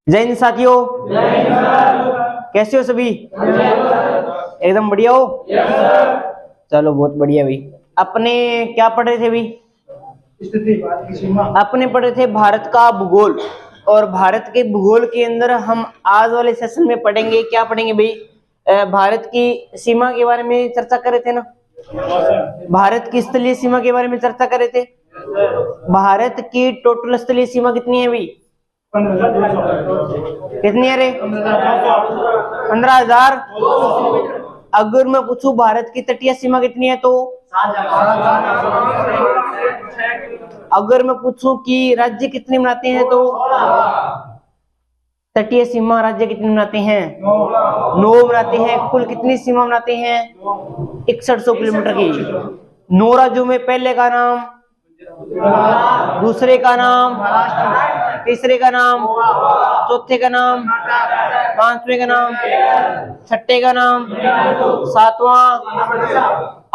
जय हिंद साथियों, कैसे हो सभी? एकदम बढ़िया हो? चलो बहुत बढ़िया भाई। अपने क्या पढ़ रहे थे भाई? अपने पढ़े थे भारत का भूगोल, और भारत के भूगोल के अंदर हम आज वाले सेशन में पढ़ेंगे, क्या पढ़ेंगे भाई? भारत की सीमा के बारे में चर्चा कर रहे थे ना। भारत की स्थलीय सीमा के बारे में चर्चा कर रहे थे। भारत की टोटल स्थलीय सीमा कितनी है भाई? कितनी है रे? 15,000। अगर मैं पूछूं भारत की तटीय सीमा कितनी है तो? अगर मैं पूछूं कि राज्य कितने बनाते हैं तो? तटीय सीमा राज्य कितने बनाते हैं? 9 बनाते हैं। कुल कितनी सीमा बनाते हैं? 6100 किलोमीटर की। 9 राज्यों में पहले का नाम, दूसरे का नाम, तीसरे का नाम, चौथे का नाम, पांचवें का नाम, छठे का नाम, सातवां,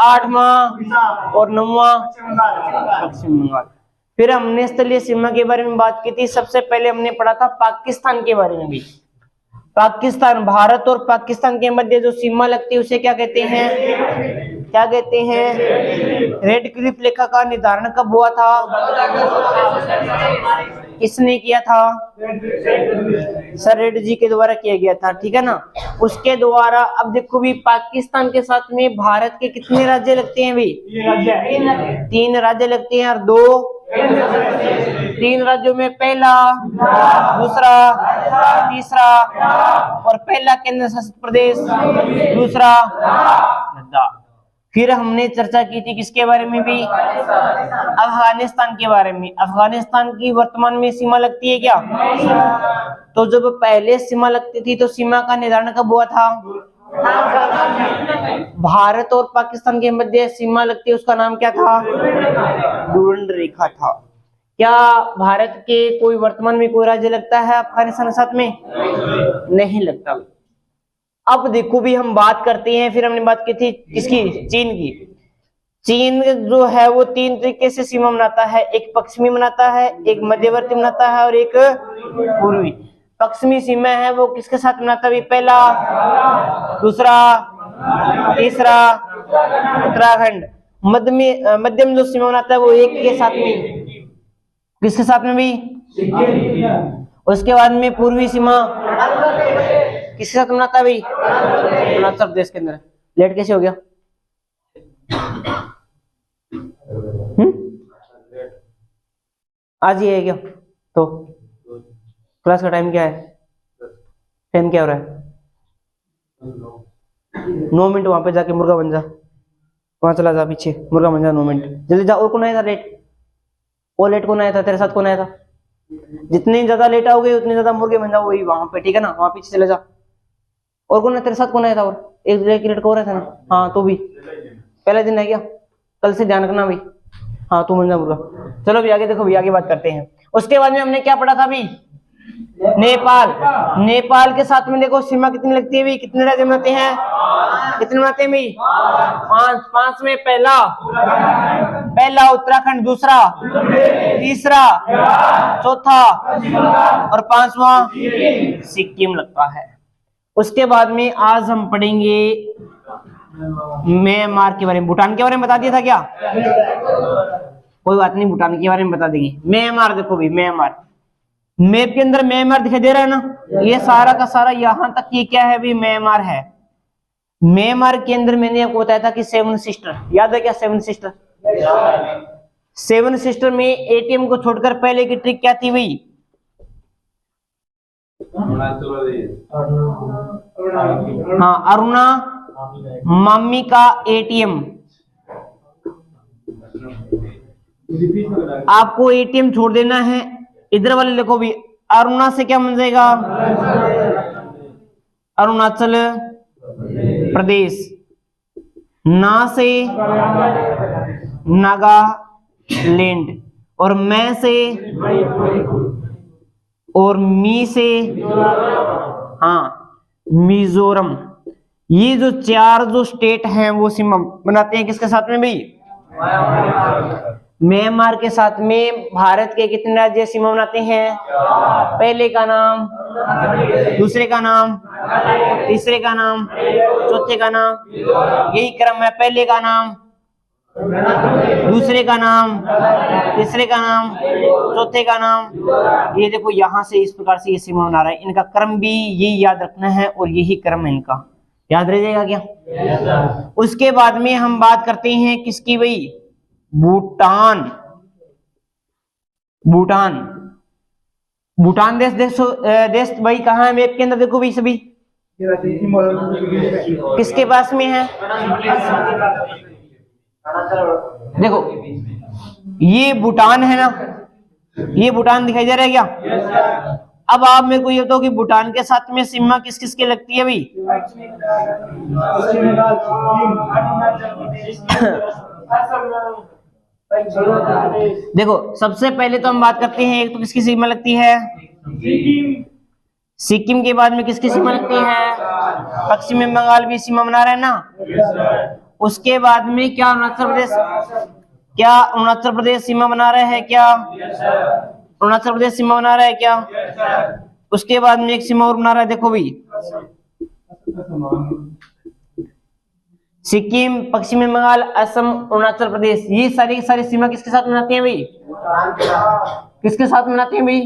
आठवां और 9वां पश्चिम बंगाल। फिर हमने स्थलीय सीमा के बारे में बात की थी। सबसे पहले हमने पढ़ा था पाकिस्तान के बारे में भी। पाकिस्तान, भारत और पाकिस्तान के मध्य जो सीमा लगती है उसे क्या कहते हैं? क्या कहते हैं? रेड क्लिफ रेखा का निर्धारण कब हुआ था? किसने किया था? सर रेड जी के द्वारा किया गया था, ठीक है ना। उसके द्वारा अब देखो भी, पाकिस्तान के साथ में भारत के कितने राज्य लगते हैं भाई? 3 राज्य लगते हैं। और 3 राज्यों में पहला, दूसरा, तीसरा, और पहला केंद्र शासित प्रदेश, दूसरा लद्दाख। फिर हमने चर्चा की थी किसके बारे में भी? अफगानिस्तान के बारे में। अफगानिस्तान की वर्तमान में सीमा लगती है क्या? तो जब पहले सीमा लगती थी तो सीमा का निर्धारण कब हुआ था? भारत और पाकिस्तान के मध्य सीमा लगती है, उसका नाम क्या था? डुरंड रेखा था। क्या भारत के कोई वर्तमान में कोई राज्य लगता है अफगानिस्तान के साथ में? नहीं लगता। अब देखो भी, हम बात करते हैं, फिर हमने बात की थी किसकी? चीन की। चीन जो है वो 3 तरीके से सीमा बनाता है। एक पश्चिमी बनाता है, एक मध्यवर्ती बनाता है और एक पूर्वी। पश्चिमी सीमा है वो किसके साथ बनाता है? पहला, दूसरा, तीसरा उत्तराखंड। मध्यम जो सीमा बनाता है वो एक के साथ में, किसके साथ में भी? उसके बाद में पूर्वी सीमा किसके साथ बनाता है भाई? अरुणाचल प्रदेश के अंदर। लेट कैसे हो गया? आज ये है क्या? तो क्लास का टाइम क्या है? टाइम क्या हो रहा है? 9 मिनट। वहां पे जाके मुर्गा बन जा, वहां चला जा, पीछे मुर्गा बन जा। 9 मिनट जल्दी जा। और कौन आया था लेट? वो लेट कौन आया था? तेरे साथ कौन आया था? जितनी ज्यादा लेट आओगे उतनी ज्यादा मुर्गे बन जाओ वही वहां पे, ठीक है ना। वहां पीछे चले जा। और कौन है तेरे साथ? कौन आया था? और एक लेट को रहा था ना। हाँ तो भी पहला दिन है क्या? कल से ध्यान रखना भाई। हाँ तू बन जा मुर्गा। चलो भी आगे देखो भी, आगे बात करते हैं। उसके बाद में हमने क्या पढ़ा था भी? नेपाल। नेपाल के साथ में देखो सीमा कितनी लगती है भाई? कितने राज्य बनाते हैं? कितने बनाते हैं भाई? 5 में पहला उत्तराखंड, दूसरा, तीसरा, चौथा और 5वां सिक्किम लगता है। उसके बाद में आज हम पढ़ेंगे म्यांमार के बारे में। भूटान के बारे में बता दिया था क्या? कोई बात नहीं, भूटान के बारे में बता देंगे। म्यांमार देखो भाई, म्यांमार मैप के अंदर म्यांमार दिखाई दे रहा है ना। ये सारा का सारा यहां तक ये क्या है भी? म्यांमार है। म्यांमार के अंदर मैंने आपको बताया था कि 7 सिस्टर, याद है क्या? 7 सिस्टर। 7 सिस्टर में एटीएम को छोड़कर पहले की ट्रिक क्या थी भाई? हाँ, अरुणा मम्मी का एटीएम। आपको एटीएम छोड़ देना है। इधर वाले देखो भी, अरुणा से क्या बन जाएगा? अरुणाचल प्रदेश। ना से नागालैंड, और मैं से और मी से हाँ मिजोरम। ये जो 4 जो स्टेट हैं वो सीमा बनाते हैं किसके साथ में भाई? म्यांमार के साथ में। भारत के कितने राज्य सीमा बनाते हैं? पहले का नाम, दूसरे का नाम, तीसरे का नाम, चौथे का नाम, यही क्रम है। पहले का नाम, दूसरे का नाम, तीसरे का नाम, चौथे का नाम। ये देखो यहाँ से इस प्रकार से ये सीमा बना रहा है। इनका क्रम भी यही याद रखना है और यही क्रम है इनका, याद रह जाएगा क्या? उसके बाद में हम बात करते हैं किसकी भाई? भूटान। भूटान, भूटान देश देश भाई कहाँ है मैप के अंदर? देखो भाई सभी किसके पास में है? देखो ये भूटान है ना, ये भूटान दिखाई दे रहा है क्या? अब आप मेरे को ये बताओ कि भूटान के साथ में सीमा किस किस की लगती है भाई? देखो सबसे पहले तो हम बात करते हैं, एक तो किसकी सीमा लगती है? सिक्किम के बाद में किसकी सीमा लगती है? पश्चिमी बंगाल भी सीमा बना रहा है ना। उसके बाद में क्या अरुणाचल प्रदेश, क्या अरुणाचल प्रदेश सीमा बना रहा है क्या? अरुणाचल प्रदेश सीमा बना रहा है क्या? उसके बाद में एक सीमा और बना रहा है, देखो भाई सिक्किम, पश्चिमी बंगाल, असम, अरुणाचल प्रदेश, ये सारी की सारी सीमा किसके साथ बनाते हैं भाई? किसके साथ बनाते हैं भाई?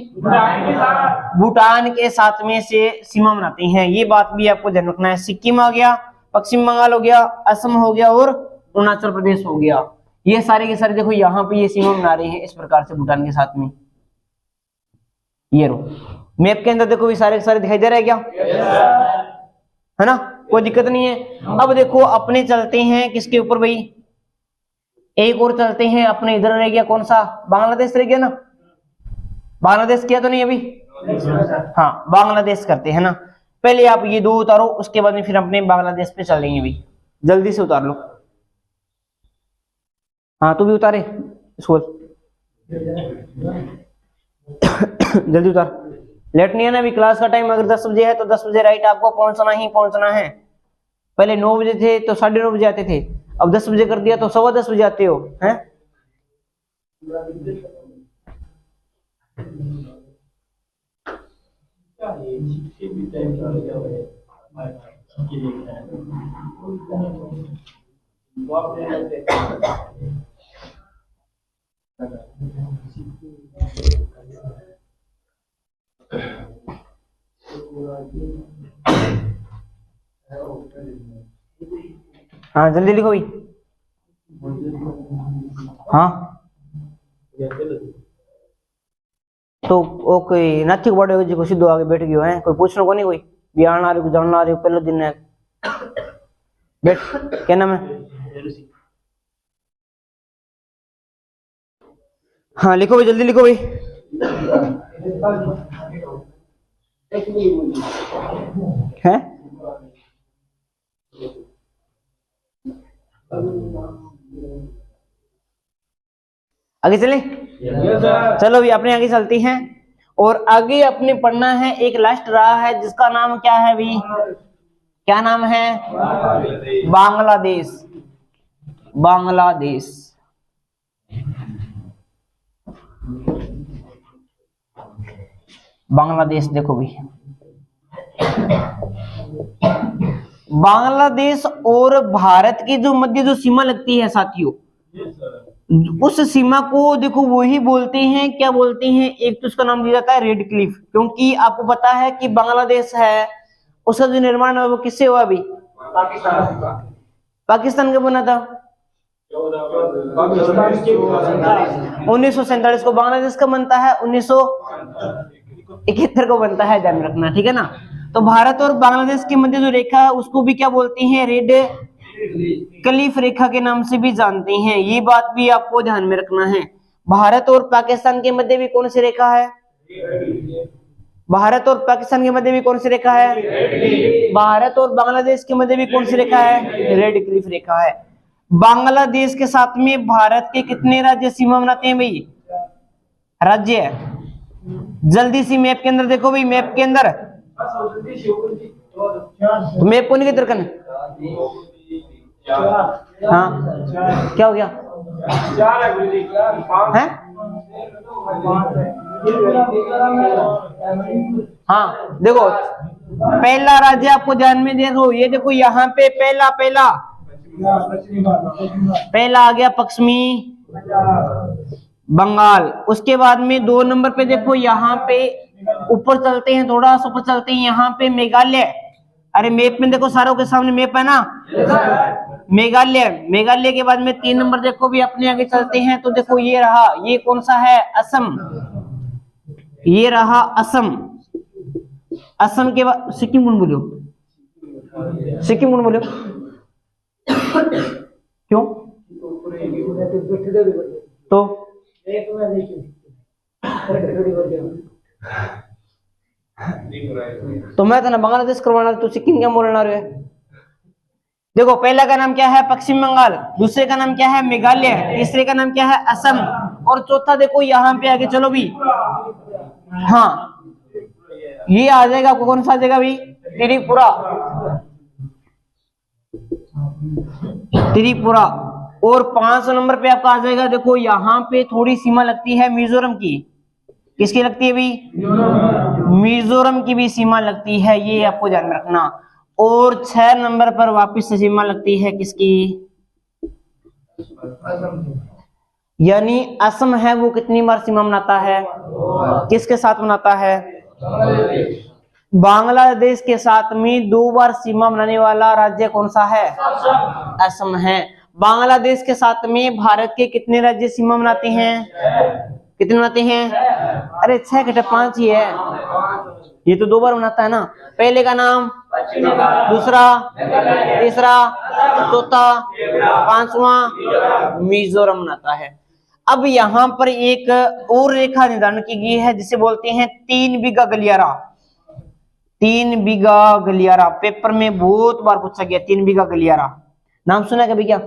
भूटान के साथ में से सीमा बनाते हैं। ये बात भी आपको ध्यान रखना है। सिक्किम आ गया, पश्चिम बंगाल हो गया, असम हो गया और अरुणाचल प्रदेश हो गया। ये सारे के सारे देखो यहाँ पे ये सीमा बना रहे हैं इस प्रकार से भूटान के साथ में। ये रो मैप के अंदर देखो ये सारे के सारे दिखाई दे रहा है क्या? है ना, कोई दिक्कत नहीं है। अब देखो अपने चलते हैं किसके ऊपर भाई? एक और चलते हैं अपने, इधर रह गया कौन सा? बांग्लादेश रह गया ना। बांग्लादेश किया तो नहीं अभी? हाँ बांग्लादेश करते हैं ना। पहले आप ये दो उतारो, उसके बाद में फिर अपने बांग्लादेश पे चलेंगे भाई। जल्दी से उतार लो। हाँ तू भी उतारे इसको जल्दी उतार। लेट नहीं है ना अभी, क्लास का टाइम अगर 10 बजे है तो 10 बजे राइट आपको पहुंचना ही पहुंचना है। पहले 9 बजे थे तो 9:30 बजे आते थे, अब 10 बजे कर दिया तो 10:15 बजे आते हो हैं? हाँ जल्दी लिखो भाई। हाँ तो ओके नाथी बड़े जी को सीधो आगे बैठ गयो है, कोई पूछना को नहीं, कोई बिहान आ रही को जानना आ रही, पहले दिन है बैठ। क्या नाम है? हाँ लिखो भाई, जल्दी लिखो भाई। है आगे चले? चलो भी अपने आगे चलते हैं और आगे अपने पढ़ना है। एक लास्ट रहा है जिसका नाम क्या है भी? क्या नाम है? बांग्लादेश। बांग्लादेश, बांग्लादेश देखो भी, बांग्लादेश और भारत की जो मध्य जो सीमा लगती है साथियों, उस सीमा को देखो वही बोलते हैं, क्या बोलते हैं? एक तो उसका नाम दिया जाता है रेड क्लिफ, क्योंकि आपको पता है कि बांग्लादेश है उसका जो निर्माण है वो किससे हुआ अभी? पाकिस्तान का बना था 1947 को। बांग्लादेश का बनता है 1971 को बनता है, ध्यान रखना ठीक है ना। तो भारत और बांग्लादेश के मध्य जो रेखा है उसको भी क्या बोलते हैं? रेड क्लिफ रेखा के नाम से भी जानते हैं। ये बात भी आपको ध्यान में रखना है। भारत और पाकिस्तान के मध्य भी कौन सी रेखा है? भारत और पाकिस्तान के मध्य भी कौन सी रेखा है? भारत और बांग्लादेश के मध्य भी कौन सी रेखा है? रेड क्लिफ रेखा है। बांग्लादेश के साथ में भारत के कितने राज्य सीमा बनाते हैं भाई? राज्य जल्दी सी मैप के अंदर देखो भाई, मैप के अंदर तो मैप को नहीं किधर करना। हाँ क्या हो गया है? हाँ देखो, पहला राज्य आपको ध्यान में देखो, ये देखो यहाँ पे पहला पहला पहला आ गया पश्चिमी बंगाल। उसके बाद में 2 नंबर पे देखो, यहाँ पे ऊपर चलते हैं, थोड़ा सा ऊपर चलते हैं, यहाँ पे मेघालय। अरे मैप में देखो, सारों के सामने मैप है ना, मेघालय। मेघालय के बाद में 3 नंबर देखो भी, अपने आगे चलते हैं तो देखो ये रहा, ये कौन सा है, असम। ये रहा असम। असम के बाद सिक्किम कौन बोलो, सिक्किम कौन बोलो क्यों, तो मैं तो ना बांग्लादेश करवाना, तो सिक्किम क्या बोलना रहे। देखो पहला का नाम क्या है, पश्चिम बंगाल। दूसरे का नाम क्या है, मेघालय। तीसरे का नाम क्या है, असम। और चौथा देखो यहाँ पे आगे चलो भी, हाँ ये आ जाएगा, आपको कौन सा आ जाएगा भाई, त्रिपुरा। त्रिपुरा। और 5 नंबर पे आपका आ जाएगा, देखो यहाँ पे थोड़ी सीमा लगती है मिजोरम की। किसकी लगती है भाई, मिजोरम की भी सीमा लगती है, ये आपको ध्यान में रखना। और 6 नंबर पर वापस से सीमा लगती है किसकी, यानी असम है वो कितनी बार सीमा बनाता है, किसके साथ बनाता है, बांग्लादेश के साथ में 2 बार सीमा बनाने वाला राज्य कौन सा है, असम है। बांग्लादेश के साथ में भारत के कितने राज्य सीमा बनाते हैं, कितने बनाते हैं, अरे 6 घटा 5 ही है, ये तो 2 बार बनाता है ना। पहले का नाम, दूसरा, तीसरा, चौथा, 5वां मिजोरम बनाता है। अब यहाँ पर एक और रेखा निर्धारण की गई है जिसे बोलते हैं 3 बीघा गलियारा। 3 बीघा गलियारा पेपर में बहुत बार पूछा गया, 3 बीघा गलियारा नाम सुना है कभी क्या,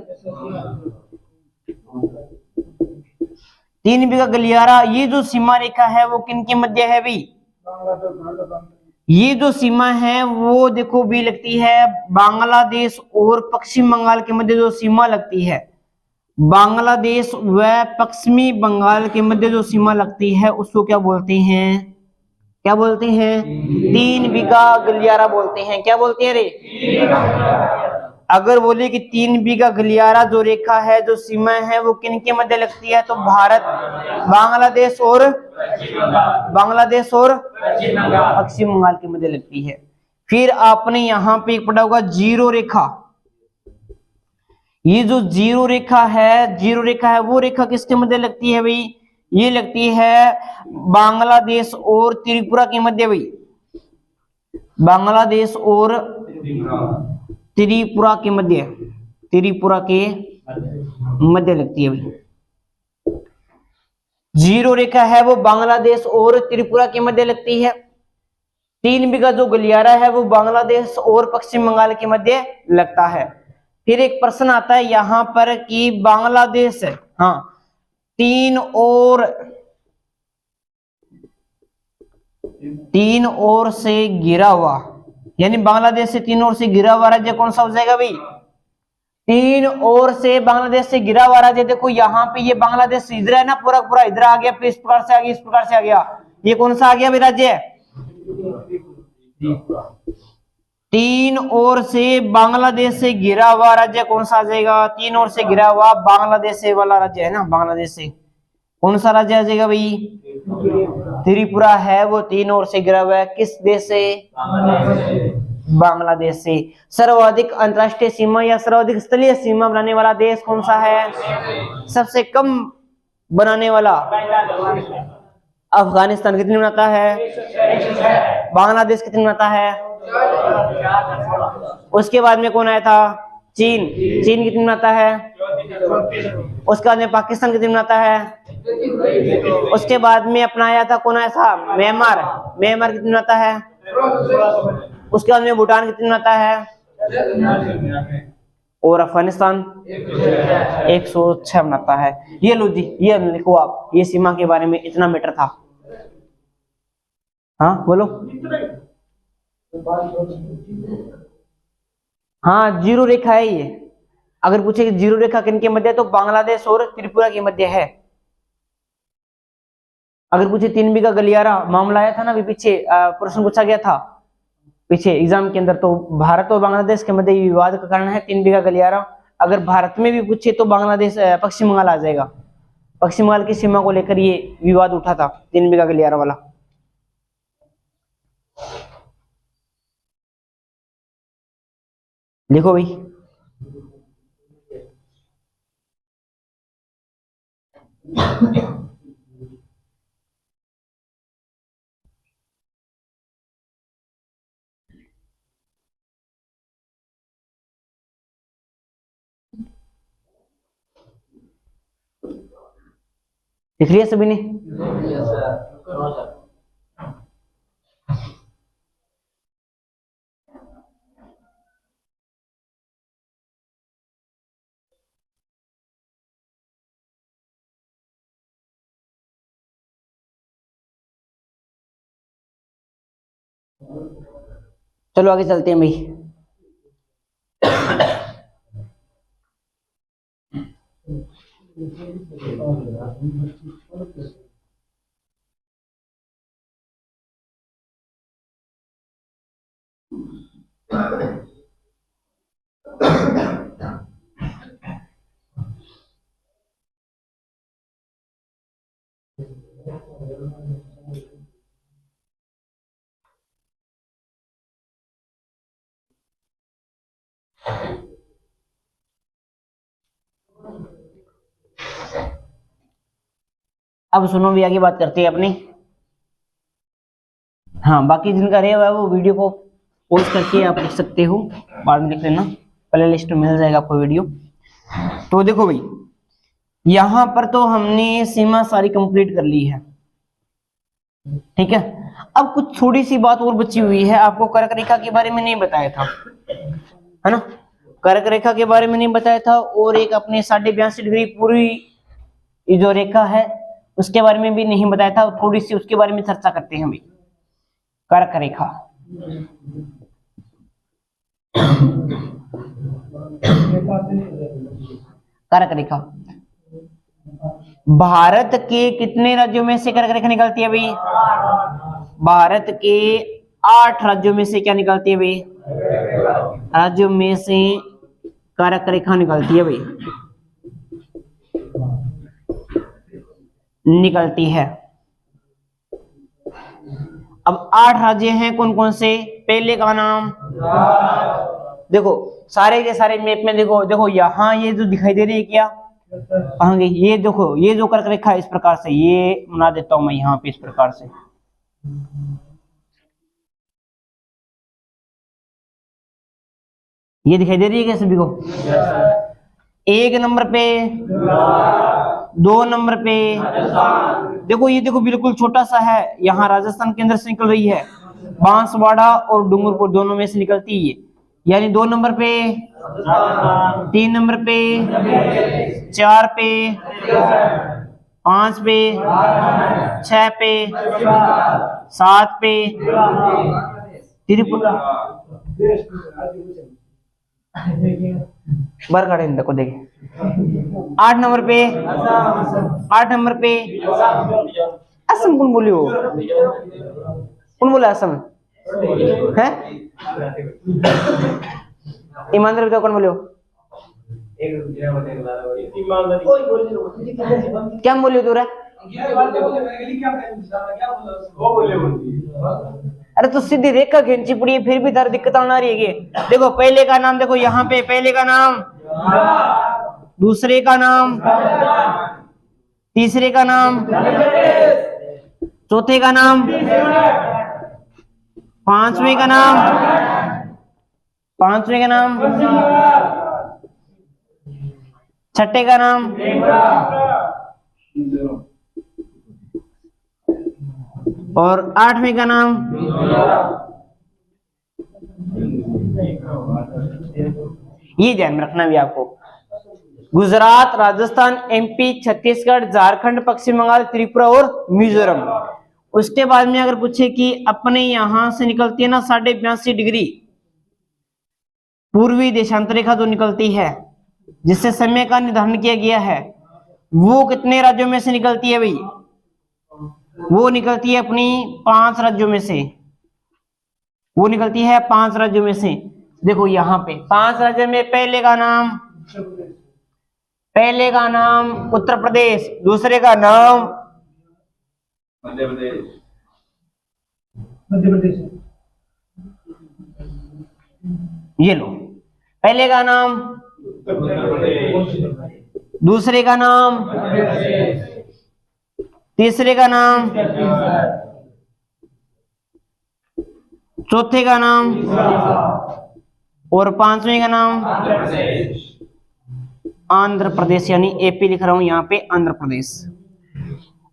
3 बीघा गलियारा। ये जो सीमा रेखा है वो किन के मध्य है भाई, ये जो सीमा है वो देखो भी लगती है बांग्लादेश और पश्चिम बंगाल के मध्य जो सीमा लगती है, बांग्लादेश व पश्चिमी बंगाल के मध्य जो सीमा लगती है उसको क्या बोलते हैं, क्या बोलते हैं, 3 बीघा गलियारा बोलते हैं। क्या बोलते हैं रे, अगर बोले कि 3 बीघा गलियारा जो रेखा है, जो सीमा है वो किन के मध्य लगती है, तो भारत, बांग्लादेश और पश्चिम बंगाल के मध्य लगती है। फिर आपने यहाँ पे एक पढ़ा होगा जीरो रेखा। ये जो जीरो रेखा है, जीरो रेखा है वो रेखा किसके मध्य लगती है भाई, ये लगती है बांग्लादेश और त्रिपुरा के मध्य भाई, बांग्लादेश और त्रिपुरा के मध्य, त्रिपुरा के मध्य लगती है भाई। जीरो रेखा है वो बांग्लादेश और त्रिपुरा के मध्य लगती है। 3 बीघा जो गलियारा है वो बांग्लादेश और पश्चिम बंगाल के मध्य लगता है। फिर एक प्रश्न आता है यहां पर कि बांग्लादेश, हाँ 3 ओर से घिरा हुआ, यानी बांग्लादेश से 3 ओर से घिरा हुआ राज्य कौन सा हो जाएगा भाई, 3 ओर से बांग्लादेश से घिरा हुआ राज्य। देखो यहाँ पे ये बांग्लादेश इधर है ना, पूरा पूरा इधर आ गया, फिर इस प्रकार से आ गया, इस प्रकार से आ गया, ये कौन सा आ गया भाई राज्य, 3 ओर से बांग्लादेश से घिरा हुआ राज्य कौन सा आ जाएगा, 3 ओर से घिरा हुआ बांग्लादेश से वाला राज्य है ना, बांग्लादेश से कौन सा राज्य आ जाएगा भाई, त्रिपुरा है वो 3 ओर से घिरा हुआ है, किस देश से, बांग्लादेश से। सर्वाधिक अंतरराष्ट्रीय सीमा या सर्वाधिक स्थलीय सीमा बनाने वाला देश कौन सा है, सबसे कम बनाने वाला अफगानिस्तान कितनी बनाता है, बांग्लादेश कितनी बनाता है, उसके बाद में कौन आया था, चीन, चीन कितनी बनाता है, उसके बाद में पाकिस्तान कितनी बनाता है, उसके बाद में अपना आया था, कौन आया था, म्यांमार, म्यांमार कितनी बनाता है, उसके बाद में भूटान कितनी बनाता है, और अफगानिस्तान 106 बनाता है। ये लो जी, ये लिखो आप, ये सीमा के बारे में इतना मीटर था। हाँ बोलो, हाँ जीरो रेखा है ये। अगर पूछे कि जीरो रेखा किन के मध्य है, तो बांग्लादेश और त्रिपुरा के मध्य है। अगर पूछे 3 बीघा गलियारा, मामला आया था ना अभी पीछे, प्रश्न पूछा गया था पीछे एग्जाम के अंदर, तो भारत और बांग्लादेश के मध्य विवाद का कारण है 3 बीघा गलियारा। अगर भारत में भी पूछे तो बांग्लादेश, पश्चिम बंगाल आ जाएगा। पश्चिम बंगाल की सीमा को लेकर ये विवाद उठा था 3 बीघा गलियारा वाला। देखो भाई, लिख लिया सभी ने? चलो आगे चलते हैं भाई। अब सुनो भी, आगे बात करते हैं अपनी। हाँ, बाकी जिनका रहा हुआ है वो वीडियो को पॉज करके आप लिख सकते हो, बाद में लिख लेना, प्ले लिस्ट में मिल जाएगा आपको वीडियो। तो देखो भाई, यहां पर तो हमने सीमा सारी कंप्लीट कर ली है, ठीक है। अब कुछ थोड़ी सी बात और बची हुई है, आपको कर्क रेखा के बारे में नहीं बताया था, है ना। कर्क रेखा के बारे में नहीं बताया था, और एक अपने 82.5 डिग्री पूरी ये जो रेखा है उसके बारे में भी नहीं बताया था। थोड़ी सी उसके बारे में चर्चा करते हैं भाई। कर्क रेखा, कर्क रेखा भारत के कितने राज्यों में से कर्क रेखा निकलती है भाई? भारत के 8 राज्यों में से क्या निकलती है भाई? राज्यों में से कर्क रेखा निकलती है भाई, निकलती है। अब 8 राज्य हैं, कौन कौन से? पहले का नाम देखो, सारे के सारे मैप में देखो, देखो यहाँ ये जो दिखाई दे रही है क्या, कहांगे ये देखो, ये जो कर्क रेखा इस प्रकार से, ये बना देता हूं मैं यहाँ पे इस प्रकार से, ये दिखाई दे रही है क्या सभी को? 1 नंबर पे, 2 नंबर पे देखो, ये देखो बिल्कुल छोटा सा है, यहाँ राजस्थान के अंदर से निकल रही है, बांसवाड़ा और डूंगरपुर दोनों में से निकलती है, यानी 2 नंबर पे, 3 नंबर पे, 4 पे, 5 पे, 6 पे, 7 पे, त्रिपुरा बार काटे देखो, देखिए 8 नंबर पे, 8 नंबर पे असम। कौन बोलियो, कौन बोला असम है? ईमानदार बताओ कौन बोलियो, क्या बोलियो तू? अरे तो सीधी रेखा खींची पड़ी है, फिर भी तार दिक्कत आ रही है। देखो पहले का नाम देखो यहाँ पे, पहले का नाम, दूसरे का नाम, तीसरे का नाम, चौथे का नाम, पांचवें का नाम, पांचवें का नाम, छठे का नाम, और 8वें का नाम। ये ध्यान में रखना भी आपको। गुजरात, राजस्थान, एमपी, छत्तीसगढ़, झारखंड, पश्चिम बंगाल, त्रिपुरा और मिजोरम। उसके बाद में अगर पूछे कि अपने यहां से निकलती है ना 82.5 डिग्री पूर्वी देशांतर रेखा जो निकलती है, जिससे समय का निर्धारण किया गया है, वो कितने राज्यों में से निकलती है भाई? वो निकलती है अपनी 5 राज्यों में से, वो निकलती है 5 राज्यों में से। देखो यहाँ पे 5 राज्यों में पहले का नाम उत्तर प्रदेश, दूसरे का नाम मध्य प्रदेश, ये लो, पहले का नाम, दूसरे का नाम, तीसरे का नाम, चौथे का नाम और 5वें का नाम आंध्र प्रदेश, यानी एपी लिख रहा हूं यहाँ पे आंध्र प्रदेश।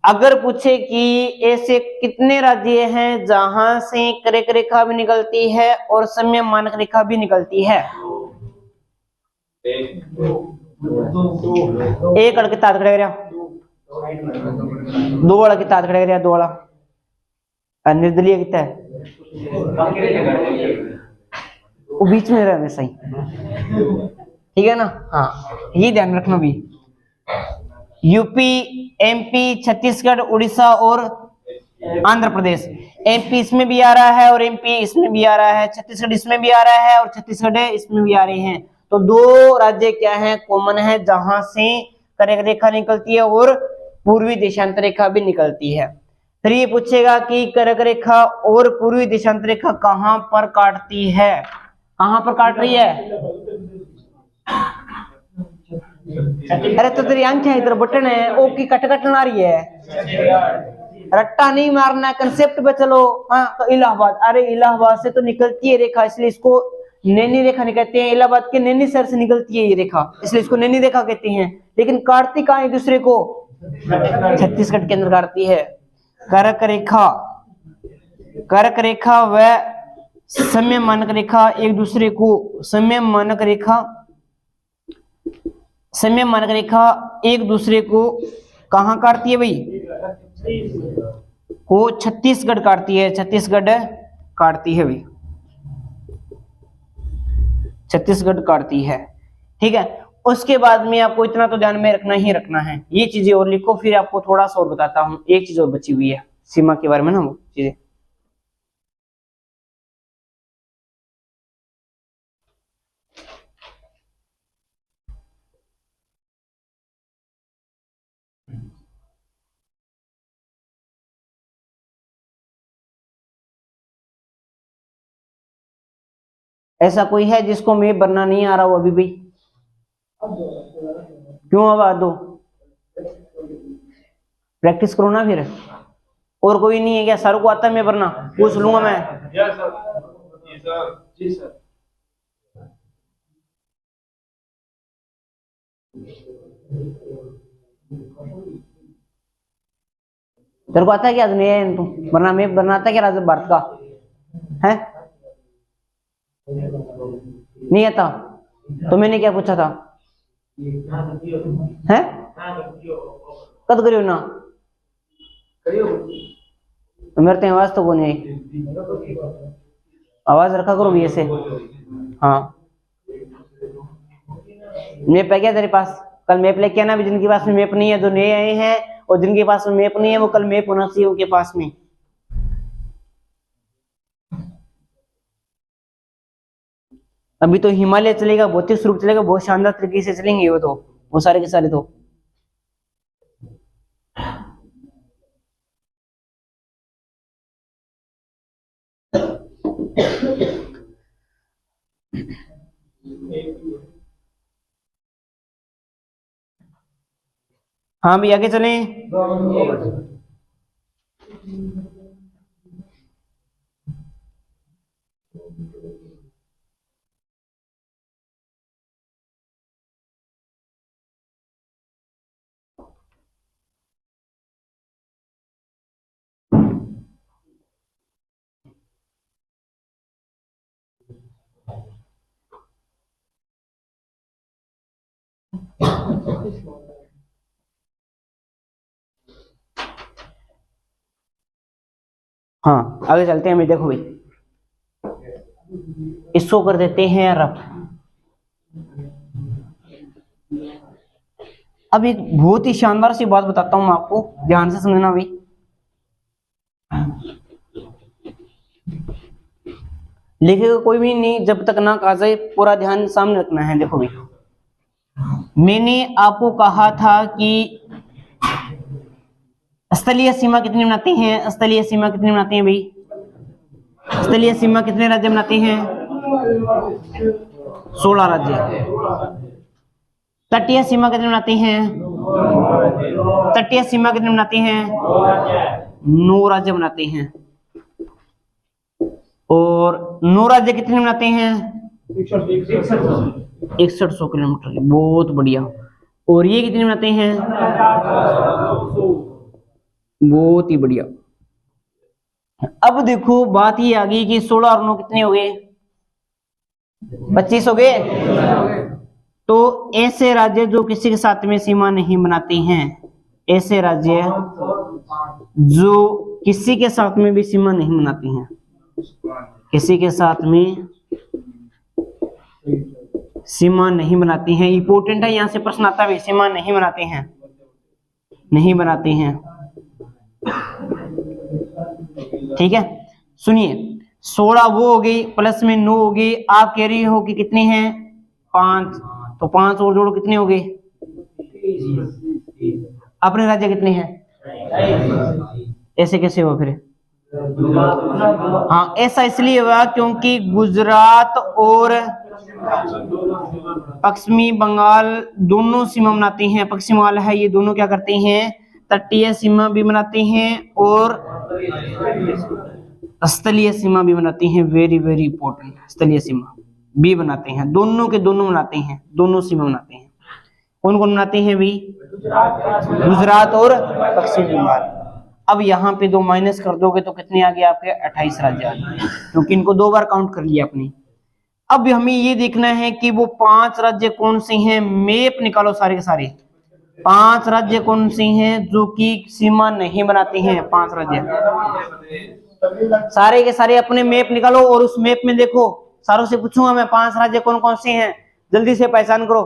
अगर पूछे कि ऐसे कितने राज्य हैं जहां से कर्क रेखा भी निकलती है और समय मानक रेखा भी निकलती है, एक अड़ के तात खड़े गया, दो अड़ के तात खड़े गया, दो अड़ा निर्दलीय कितना है, वो बीच में रहने सही, ठीक है ना। हाँ ये ध्यान रखना भी, यूपी, एमपी, छत्तीसगढ़, उड़ीसा और आंध्र प्रदेश। एमपी इसमें भी आ रहा है और एमपी इसमें भी आ रहा है, छत्तीसगढ़ इसमें भी आ रहा है और छत्तीसगढ़ इसमें भी आ रहे हैं। तो दो राज्य क्या है, कॉमन है, जहां से कर्क रेखा निकलती है और पूर्वी देशांतर रेखा भी निकलती है। फिर ये पूछेगा कि कर्क रेखा और पूर्वी देशांतर रेखा कहां पर काटती है, कहां पर काट रही है। अरे तो तेरी आंखें इधर बटन है, ओ की कट आ रही है, रट्टा नहीं मारना, कंसेप्ट पे चलो। हाँ तो इलाहाबाद, अरे इलाहाबाद से तो निकलती है रेखा, इसलिए इसको नैनी रेखा नहीं कहते हैं, इलाहाबाद के नैनी शहर से निकलती है ये रेखा, इसलिए इसको नैनी रेखा कहते हैं। लेकिन काटती कहां एक दूसरे को, छत्तीसगढ़ के अंदर काटती है। कर्क रेखा व समय मानक रेखा एक दूसरे को, समय मानक रेखा एक दूसरे को कहां काटती है भाई, को छत्तीसगढ़ काटती है, छत्तीसगढ़ काटती है भाई, छत्तीसगढ़ काटती है। ठीक है, उसके बाद में आपको इतना तो ध्यान में रखना ही रखना है, ये चीजें और लिखो, फिर आपको थोड़ा सा और बताता हूं, एक चीज और बची हुई है सीमा के बारे में ना, वो चीजें। ऐसा कोई है जिसको मैप बनना नहीं आ रहा हो अभी भी, क्यों अब आ दो, प्रैक्टिस करो ना फिर। और कोई नहीं है क्या, सर को आता है मैं भरना, पूछ लूंगा मैं। जी सर। तेरे को आता है क्या, नहीं है तू वरना मैप बनना आता है क्या राज्य भारत का है, नहीं आता तो मैंने क्या पूछा था है, कद करियो ना मेरे तो आवाज तो कौन है, आवाज रखा करो भी ऐसे। हाँ मैप है क्या तेरे पास, कल मैप लेके आना भी, जिनके पास में मैप नहीं है, जो नए आए हैं और जिनके पास में मैप नहीं है, वो कल मैप होना चाहिए उनके पास में। अभी तो हिमालय चलेगा, भौतिक स्वरूप चलेगा, बहुत शानदार तरीके से चलेंगे वो सारे के सारे तो। हाँ भी आगे चलें। हाँ आगे चलते हैं, मैं देखो भाई इसको कर देते हैं रफ। अब एक बहुत ही शानदार सी बात बताता हूं मैं आपको, ध्यान से समझना भाई। लिखेगा कोई भी नहीं जब तक ना कहा जाए, पूरा ध्यान सामने रखना है। देखो भाई, मैंने आपको कहा था कि स्थलीय सीमा कितनी बनाती हैं? स्थलीय सीमा कितनी बनाती हैं भाई? स्थलीय सीमा कितने राज्य बनाते हैं? 16 राज्य। तटीय सीमा कितनी बनाती हैं? तटीय सीमा कितनी बनाती हैं? 9 राज्य बनाते हैं। और 9 राज्य कितने बनाते हैं? 6100 किलोमीटर की। बहुत बढ़िया। और ये कितने बनाते हैं? बहुत ही बढ़िया। अब देखो बात ये आ गई कि 16 और 9 कितने हो गए? 25 हो गए। तो ऐसे राज्य जो किसी के साथ में सीमा नहीं बनाते हैं, ऐसे राज्य जो किसी के साथ में भी सीमा नहीं बनाते हैं, किसी के साथ में सीमा नहीं बनाती हैं, इंपॉर्टेंट है, यहां से प्रश्न आता है, सीमा नहीं बनाते हैं, नहीं बनाते हैं। ठीक है, सुनिए, 16 वो हो गई, प्लस में 9 हो गई। आप कह रही हो कि कितनी है? 5। तो 5 और जोड़ो, कितने हो गए? अपने राज्य कितने हैं? ऐसे कैसे हुआ फिर? हाँ, ऐसा इसलिए हुआ क्योंकि गुजरात और पश्चिमी बंगाल दोनों सीमा बनाते हैं। पश्चिम बंगाल है, ये दोनों क्या करते हैं? तटीय सीमा भी बनाते हैं और स्थलीय सीमा भी बनाती हैं। वेरी वेरी इंपॉर्टेंट, स्थलीय सीमा भी बनाते हैं। दोनों के दोनों बनाते हैं, दोनों सीमा बनाते हैं। कौन कौन बनाते हैं भी? गुजरात और पश्चिम बंगाल। अब यहाँ पे 2 माइनस कर दोगे तो कितने आ गए आपके? 28 राज्य आ गए, क्योंकि इनको 2 बार काउंट कर लिया आपने। अब हमें ये देखना है कि वो 5 राज्य कौन से हैं। मैप निकालो सारे के सारे। 5 राज्य कौन से हैं जो कि सीमा नहीं बनाते हैं? 5 राज्य सारे के सारे अपने मैप निकालो और उस मैप में देखो। सारों से पूछूंगा मैं, 5 राज्य कौन कौन से हैं, जल्दी से पहचान करो।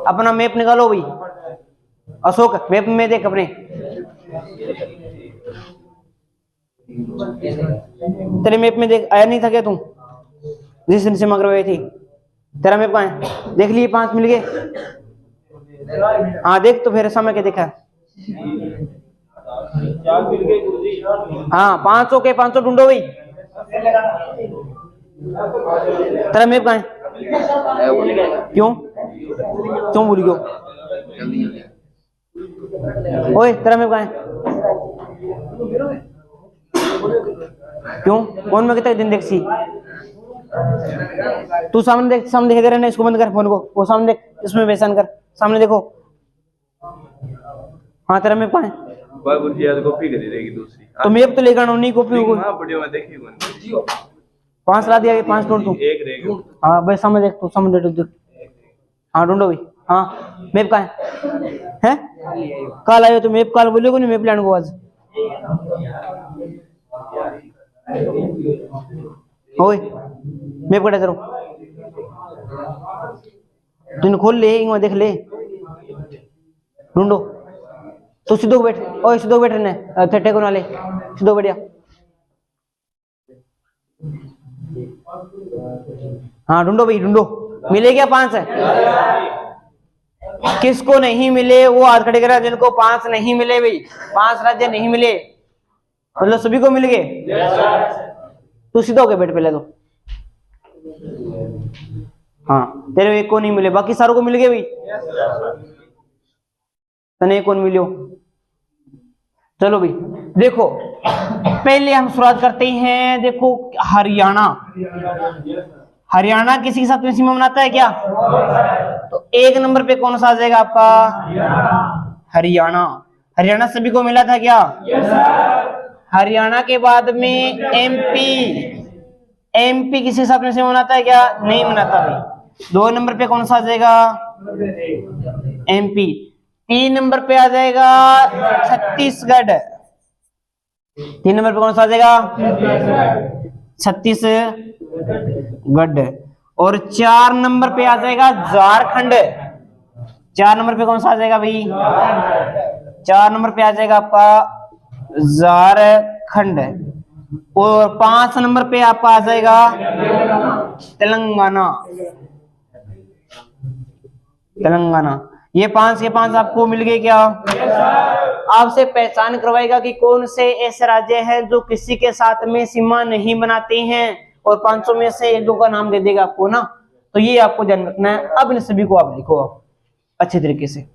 अपना मैप निकालो भाई। अशोक, मैप में देख अपने। तेरे मैप में देख, आया नहीं था क्या तू जिस दिन सीमा करवाई थी? तेरा मैप कहाँ है? देख लिए 5 मिल गए? हाँ देख तो फिर समय क्या देखा? हाँ 500 के 500 ढूंढो भाई। तेरा मैप कहाँ है? क्यों क्यों भूल गयो? ओए तेरा मैप कहाँ है? क्यों? कौन में कितने दिन देख सी? तू सामने देख, सामने दिखाई दे रहा है ना? इसको बंद कर फोन को, वो सामने देख, इसमें पहचान कर, सामने देखो। हाँ तेरा मैप कहाँ है? कॉपी कर देगी दूसरी। तो मैप तो लेकर नहीं, कॉपी को। हां वीडियो में देखी कौन? 5 ला दिया, 5 ढूंढ तू। एक रहेगा। हाँ भाई सामने देख, तू सामने देख। हाँ ढूंढो भाई। हाँ मैप कहाँ है? कल आयो तो मैप कल बोले को नहीं, मैप लाने को आज। ओए मैप कटा करो, तूने खोल ले, इंग देख ले, ढूंढो। तू सीधो बैठ, ओए सीधो बैठ ने ठेठे को ना ले, सीधो बैठ जा। हाँ ढूंढो भाई ढूंढो, मिले क्या? 5 है। किसको नहीं मिले वो हाथ खड़े करा, जिनको 5 नहीं मिले भाई, 5 राज्य नहीं मिले, मतलब सभी को मिल गए। तू सीधा हो गया बैठ पहले तो। हाँ तेरे एक को नहीं मिले, बाकी सारों को मिल गए भाई। तने कौन मिलो? चलो भाई देखो, पहले हम शुरुआत करते हैं। देखो हरियाणा, हरियाणा किसी के साथ में सीमा बनाता है क्या? तो 1 नंबर पे कौन सा आ जाएगा आपका? हरियाणा। हरियाणा सभी को मिला था क्या? हरियाणा के बाद में एमपी, एमपी किसी के साथ में सीमा बनाता है क्या? नहीं बनाता भाई। 2 नंबर पे कौन सा आ जाएगा? एमपी। 3 नंबर पे आ जाएगा छत्तीसगढ़। 3 नंबर पे कौन सा आ जाएगा? छत्तीसगढ़। और 4 नंबर पे आ जाएगा झारखंड। 4 नंबर पे कौन सा आ जाएगा भाई? 4 नंबर पे आ जाएगा आपका झारखंड, और 5 नंबर पे आपका आ जाएगा तेलंगाना। तेलंगाना, ये 5 के 5 आपको मिल गए क्या? आपसे पहचान करवाएगा कि कौन से ऐसे राज्य हैं जो किसी के साथ में सीमा नहीं बनाते हैं, और 500 में से 1-2 का नाम दे देगा आपको ना, तो ये आपको ध्यान रखना है। अब इन सभी को आप लिखो आप अच्छे तरीके से।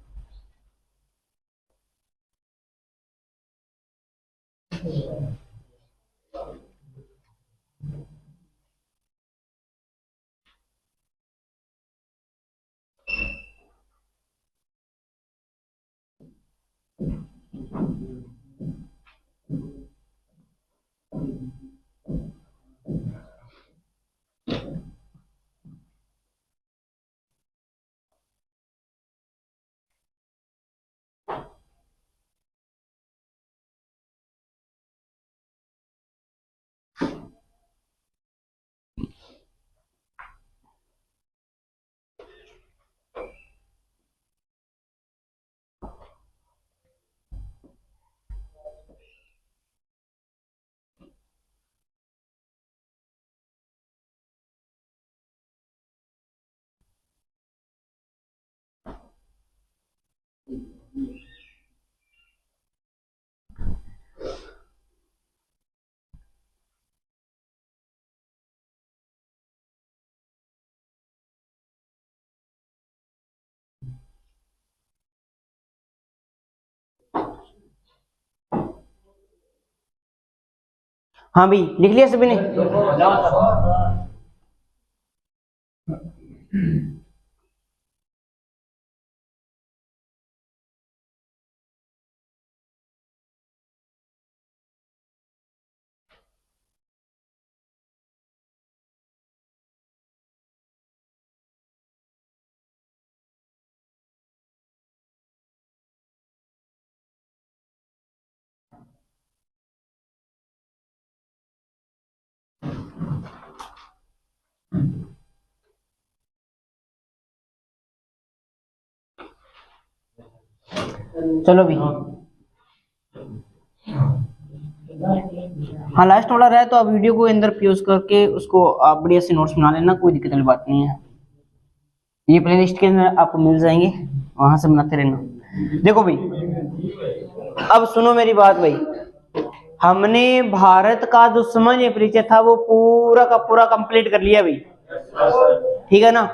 हाँ भाई, लिख लिया सभी ने? चलो भी, हाँ लास्ट वाला रहा तो आप वीडियो को अंदर पॉज करके उसको आप बढ़िया से नोट्स बना लेना, कोई दिक्कत वाली बात नहीं है। ये प्ले लिस्ट के अंदर आपको मिल जाएंगे, वहां से बनाते रहना। देखो भाई, अब सुनो मेरी बात भाई, हमने भारत का जो सामान्य परिचय था वो पूरा का पूरा कंप्लीट कर लिया भाई, ठीक है ना?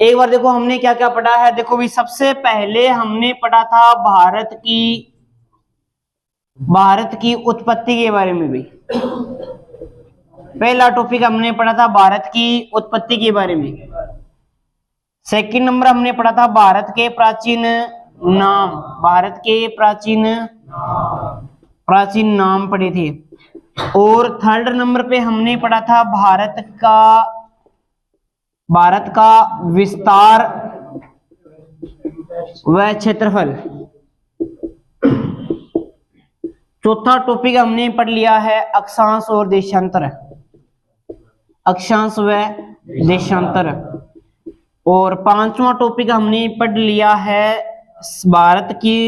एक बार देखो हमने क्या क्या पढ़ा है। देखो भाई, सबसे पहले हमने पढ़ा था भारत की उत्पत्ति के बारे में भाई। पहला टॉपिक हमने पढ़ा था भारत की उत्पत्ति के बारे में। सेकंड नंबर हमने पढ़ा था भारत के प्राचीन नाम, भारत के प्राचीन नाम पढ़े थे। और थर्ड नंबर पे हमने पढ़ा था भारत का विस्तार व क्षेत्रफल। चौथा टॉपिक हमने पढ़ लिया है अक्षांश और देशांतर, अक्षांश व देशांतर। और पांचवा टॉपिक हमने पढ़ लिया है भारत की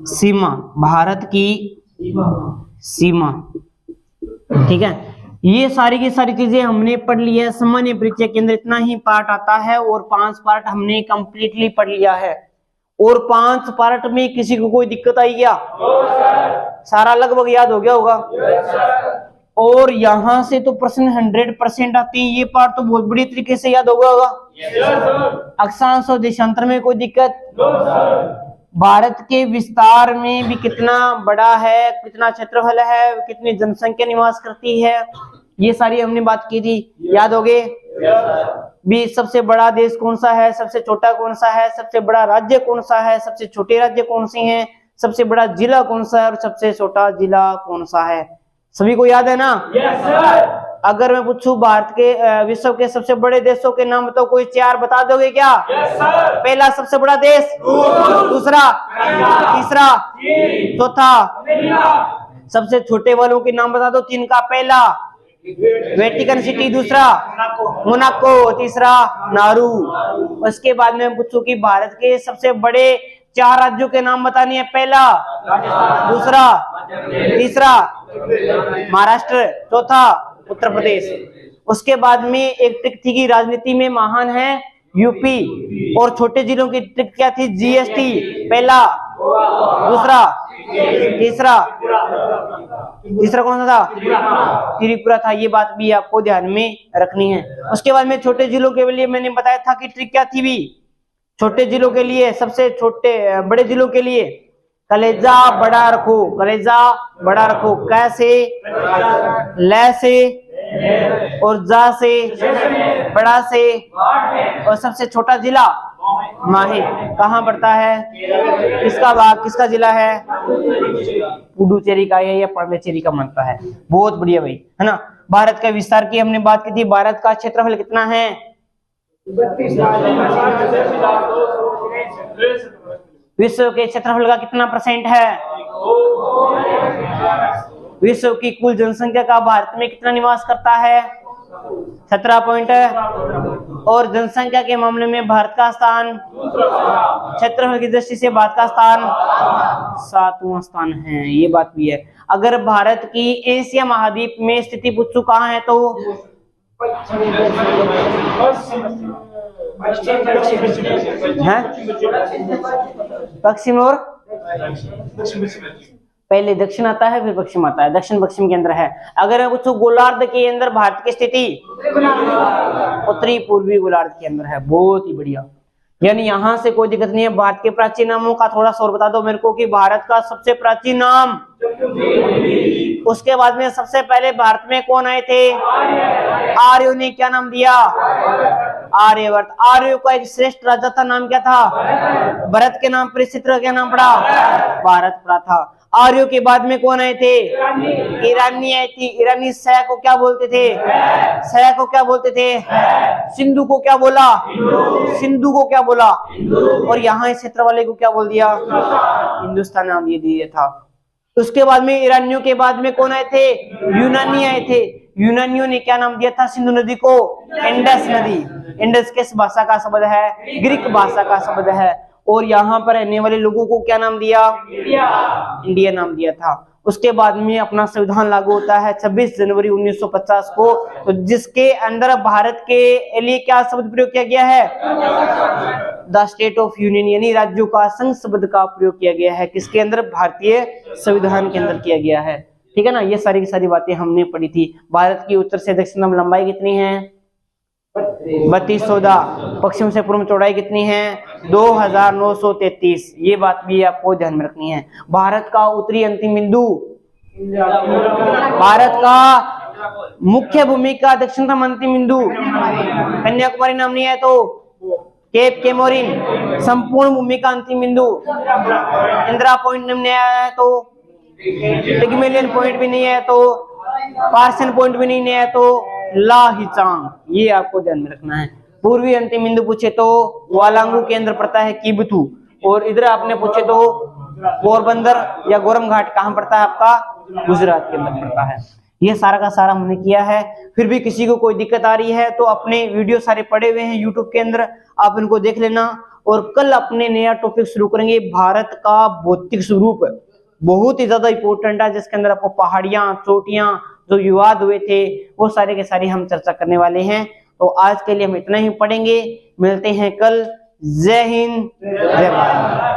सीमा, भारत की सीमा, ठीक है? ये सारी की सारी चीजें हमने पढ़ ली है। सामान्य परिचय के अंदर इतना ही पार्ट आता है और 5 पार्ट हमने कंप्लीटली पढ़ लिया है। और 5 पार्ट में किसी को कोई दिक्कत आई क्या? सारा लगभग याद हो गया होगा। और यहां से तो प्रश्न 100% आते हैं। ये पार्ट तो बहुत बड़ी तरीके से याद हो गया होगा। अक्षांश और देशांतर में कोई दिक्कत? भारत के विस्तार में भी कितना बड़ा है, कितना क्षेत्रफल है, कितनी जनसंख्या निवास करती है, ये सारी हमने बात की थी, याद हो गए? भी सबसे बड़ा देश कौन सा है, सबसे छोटा कौन सा है, सबसे बड़ा राज्य कौन सा है, सबसे छोटे राज्य कौन से हैं, सबसे बड़ा जिला कौन सा है और सबसे छोटा जिला कौन सा है, सभी को याद है ना? Yes sir. अगर मैं पूछूं भारत के विश्व के सबसे बड़े देशों के नाम बताओ, कोई 4 बता दोगे क्या? Yes sir. पहला सबसे बड़ा देश, दूसरा, तीसरा, चौथा, सबसे छोटे वालों के नाम बता दो 3 का। पहला वेटिकन सिटी, दूसरा मोनाको, तीसरा नारू। उसके बाद में पूछूं कि भारत के सबसे बड़े 4 राज्यों के नाम बताने हैं। पहला, दूसरा, तीसरा महाराष्ट्र, चौथा उत्तर प्रदेश। उसके बाद में एक ट्रिक थी कि राजनीति में महान है यूपी, और छोटे जिलों की ट्रिक क्या थी? जीएसटी। पहला, दूसरा, तीसरा कौन सा था? त्रिपुरा था। ये बात भी आपको ध्यान में रखनी है। उसके बाद में छोटे जिलों के लिए मैंने बताया था कि ट्रिक क्या थी भी, छोटे जिलों के लिए, सबसे छोटे बड़े जिलों के लिए कलेजा बड़ा रखो, कलेजा बड़ा रखो। कैसे? ले से और जा से, बड़ा से, और सबसे छोटा जिला माहे कहाँ पड़ता है? किसका भाग, किसका जिला है? पुडुचेरी का या पांडिचेरी का बनता है। बहुत बढ़िया भाई, है ना। भारत का विस्तार की हमने बात की थी। भारत का क्षेत्रफल कितना है? विश्व के क्षेत्रफल का कितना % है? विश्व की कुल जनसंख्या का भारत में कितना निवास करता है? 17 पॉइंट। और जनसंख्या के मामले में भारत का स्थान, क्षेत्रफल की दृष्टि से भारत का स्थान 7वां स्थान है। ये बात भी है। अगर भारत की एशिया महाद्वीप में स्थिति पूछूं कहाँ है तो है पश्चिम और पहले दक्षिण आता है, फिर पश्चिम आता है। दक्षिण पश्चिम के अंदर है। अगर कुछ गोलार्ध के अंदर भारत की स्थिति उत्तरी पूर्वी गोलार्ध के अंदर है। बहुत ही बढ़िया, यानी यहां से कोई दिक्कत नहीं है। भारत के प्राचीन नामों का थोड़ा सा और बता दो मेरे को कि भारत का सबसे प्राचीन नाम, उसके बाद में सबसे पहले भारत में कौन आए थे? आर्यों ने क्या नाम दिया? आर्यवर्त। आर्यों का एक श्रेष्ठ राजा था, नाम क्या था? भरत के नाम पर इस चित्र का क्या नाम पड़ा? भारत पड़ा था। आर्यों के बाद में कौन आए थे? ईरानी आई थी। ईरानी सह को क्या बोलते थे? सह को क्या बोलते थे? सिंधु को क्या बोला? सिंधु को क्या बोला? और यहाँ इस क्षेत्र वाले को क्या बोल दिया? हिंदुस्तान नाम दे दिया था। उसके बाद में ईरानियों के बाद में कौन आए थे? यूनानी आए थे। यूनानियों ने क्या नाम दिया था सिंधु नदी को? इंडस नदी। इंडस किस भाषा का शब्द है? ग्रीक भाषा का शब्द है। और यहाँ पर रहने वाले लोगों को क्या नाम दिया? इंडिया नाम दिया था। उसके बाद में अपना संविधान लागू होता है 26 जनवरी 1950 को, तो जिसके अंदर भारत के लिए क्या शब्द प्रयोग किया गया है? द स्टेट ऑफ यूनियन, यानी राज्यों का संघ शब्द का प्रयोग किया गया है। किसके अंदर? भारतीय संविधान के अंदर किया गया है। ठीक है ना। ये सारी की सारी बातें हमने पढ़ी थी। भारत की उत्तर से दक्षिण लंबाई कितनी है? 3214। पश्चिम से पूर्व चौड़ाई कितनी है? 2933। ये बात भी आपको ध्यान में रखनी है। भारत का उत्तरी अंतिम बिंदु, भारत का मुख्य भूमि का दक्षिणतम अंतिम बिंदु कन्याकुमारी नाम नहीं है तो केप केमोरिन। संपूर्ण भूमि का अंतिम बिंदु इंदिरा पॉइंट नाम नहीं है तो पिग्मेलियन पॉइंट भी नहीं है तो पार्सन पॉइंट भी नहीं है तो लाहिचांग। ये आपको ध्यान में रखना है। पूर्वी अंतिम बिंदु पूछे तो वालांगू के अंदर पड़ता है किबथू, और इधर आपने पूछे तो पोरबंदर या गोरम घाट कहाँ पड़ता है आपका? गुजरात के अंदर पड़ता है। ये सारा का सारा हमने किया है। फिर भी किसी को कोई दिक्कत आ रही है तो अपने वीडियो सारे पड़े हुए हैं यूट्यूब के अंदर, आप इनको देख लेना। और कल अपने नया टॉपिक शुरू करेंगे, भारत का भौतिक स्वरूप। बहुत ही ज्यादा इंपॉर्टेंट है, जिसके अंदर आपको पहाड़ियां, चोटियां, जो विवाद हुए थे, वो सारे के सारे हम चर्चा करने वाले हैं। तो आज के लिए हम इतना ही पढ़ेंगे। मिलते हैं कल। जय हिंद, जय भारत।